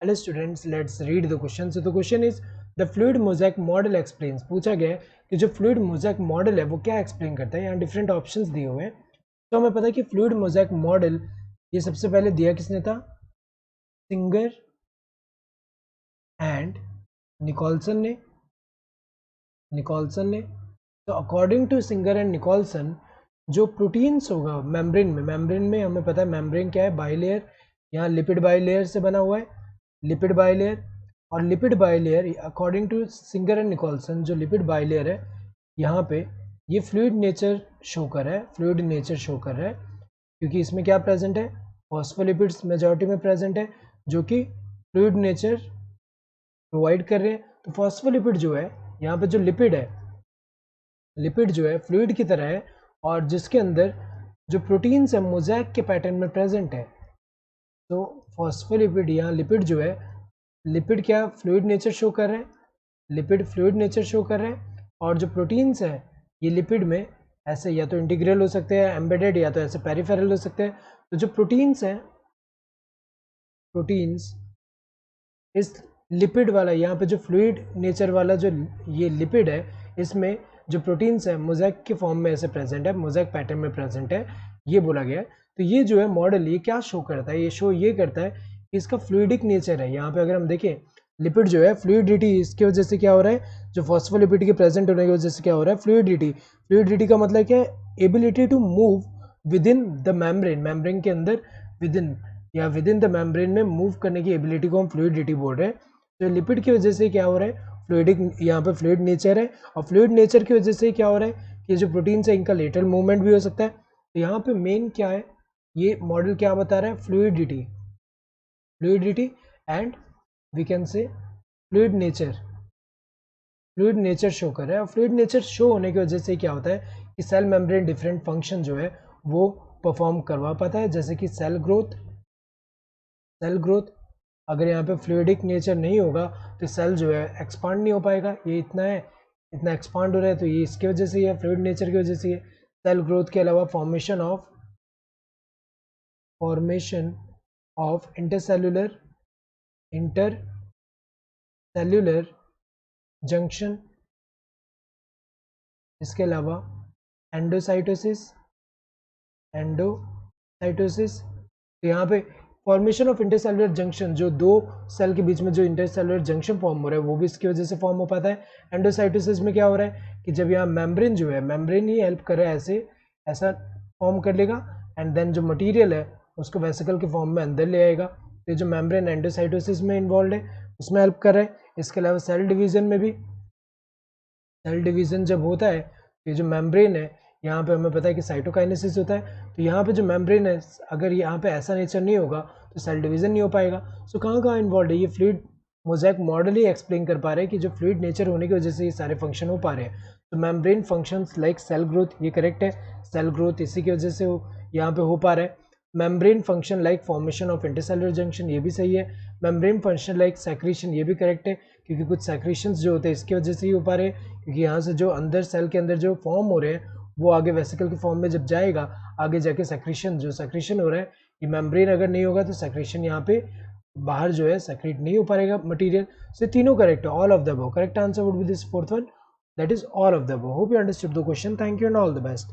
Hello students, let's read the question. So the question is the fluid mosaic model explains. पूछा गया है कि जो फ्लूइड मोज़ेक मॉडल है वो क्या एक्सप्लेन करता है. यहाँ डिफरेंट ऑप्शंस दिए हुए हैं. तो हमें पता है कि फ्लूइड मोज़ेक मॉडल ये सबसे पहले दिया किसने था? सिंगर एंड निकोलसन ने. तो according to Singer and Nicolson, जो प्रोटीन्स होगा मेम्ब्रेन में हमें पता है मेम्ब्रेन क्या है? बाइलेयर. यहाँ लिपिड बाइलेयर से बना हुआ है, लिपिड बाइलेयर. और lipid bilayer according to Singer and Nicolson, जो लिपिड बाइलेयर है यहाँ पे ये फ्लूइड नेचर शो कर रहा है क्योंकि इसमें क्या प्रेजेंट है? फॉस्फोलिपिड्स मेजॉरिटी में प्रेजेंट है जो कि फ्लूइड नेचर प्रोवाइड कर रहे हैं. तो फॉस्फोलिपिड जो है यहाँ पे जो लिपिड जो है फ्लूइड की तरह है और जिसके अंदर जो प्रोटीन्स है मोज़ेक के पैटर्न में प्रेजेंट है. तो फॉस्फोलिपिड यहाँ लिपिड जो है, लिपिड क्या फ्लूइड नेचर शो कर रहे हैं, लिपिड फ्लूइड नेचर शो कर रहे हैं. और जो प्रोटीन्स है ये लिपिड में ऐसे या तो इंटीग्रल हो सकते हैं एम्बेडेड, या तो ऐसे पेरिफेरल हो सकते हैं. तो जो प्रोटीन्स हैं, प्रोटीन्स इस लिपिड वाला यहाँ पे जो फ्लूइड नेचर वाला जो ये लिपिड है इसमें जो प्रोटीन्स है मोज़ेक के फॉर्म में ऐसे प्रेजेंट है, मोज़ेक पैटर्न में प्रेजेंट है, ये बोला गया है. तो ये जो है मॉडल ये क्या शो करता है? ये शो ये करता है कि इसका फ्लूइडिक नेचर है. यहाँ पे अगर हम देखें लिपिड जो है फ्लूइडिटी, इसकी वजह से क्या हो रहा है? जो फॉस्फोलिपिड के प्रेजेंट होने की वजह से क्या हो रहा है? फ्लूइडिटी का मतलब क्या है? Ability to move within the membrane के अंदर विद इन द मेम्ब्रेन में मूव करने की एबिलिटी को हम फ्लूइडिटी बोल रहे हैं. तो लिपिड की वजह से क्या हो रहा है? फ्लूइडिक, यहाँ पे फ्लूइड नेचर है और फ्लूइड नेचर की वजह से क्या हो रहा है कि जो प्रोटीन्स है इनका लेटरल मूवमेंट भी हो सकता है. तो यहाँ पे मेन क्या है? ये मॉडल क्या बता रहा है? Fluidity and we can say fluid nature show कर रहा है. और फ्लूइड नेचर शो होने की वजह से क्या होता है कि सेल मेम्ब्रेन डिफरेंट फंक्शन जो है वो परफॉर्म करवा पाता है, जैसे कि सेल ग्रोथ. अगर यहाँ पे फ्लूइडिक नेचर नहीं होगा तो सेल जो है एक्सपांड नहीं हो पाएगा. ये इतना है, इतना एक्सपांड हो रहा है तो ये इसकी वजह से है, फ्लूइड नेचर की वजह से है. सेल ग्रोथ के अलावा फॉर्मेशन ऑफ इंटरसेल्यूलर जंक्शन, इसके अलावा एंडोसाइटोसिस. तो यहाँ पे फॉर्मेशन ऑफ इंटरसेलुलर जंक्शन, जो दो सेल के बीच में जो इंटरसेलुलर जंक्शन फॉर्म हो रहा है वो भी इसकी वजह से फॉर्म हो पाता है. एंडोसाइटोसिस में क्या हो रहा है कि जब यहाँ मेम्ब्रेन जो है, मेम्ब्रेन ही हेल्प कर रहा है ऐसा फॉर्म कर लेगा एंड देन जो मटेरियल है उसको वेसिकल के फॉर्म में अंदर ले आएगा. तो जो मेम्ब्रेन एंडोसाइटोसिस में इन्वॉल्व है उसमें हेल्प कर रहा है. इसके अलावा सेल डिवीजन में भी, सेल डिवीजन जब होता है ये जो मेम्ब्रेन है यहाँ पे हमें पता है कि साइटोकाइनेसिस होता है. तो यहाँ पे जो मेम्ब्रेन है अगर यहाँ पे ऐसा नेचर नहीं होगा तो सेल डिवीजन नहीं हो पाएगा. सो कहाँ इन्वॉल्व है? ये फ्लूइड मोज़ेक मॉडल ही एक्सप्लेन कर पा रहे हैं कि जो फ्लूइड नेचर होने की वजह से ये सारे फंक्शन हो पा रहे हैं. तो membrane functions like cell growth, ये करेक्ट है. सेल ग्रोथ इसी की वजह से यहाँ पे हो पा रहा है. Membrane function like formation of intercellular junction, ये भी सही है. मेम्ब्रेन फंक्शन लाइक सेक्रीशन, ये भी करेक्ट है क्योंकि कुछ सेक्रीशंस जो होते हैं इसकी वजह से ही हो पा रहे हैं, क्योंकि यहाँ से जो अंदर सेल के अंदर जो फॉर्म हो रहे हैं वो आगे वेसिकल के फॉर्म में जब जाएगा आगे जाके सेक्रीशन हो रहा है. ये मेम्ब्रेन अगर नहीं होगा तो सेक्रीशन यहाँ पे बाहर जो है सेक्रेट नहीं हो पाएगा मटेरियल. से तीनों करेक्ट है, all of the above. Correct answer would be this fourth one, that is all of the above. Hope you understood the question. Thank you and all the best.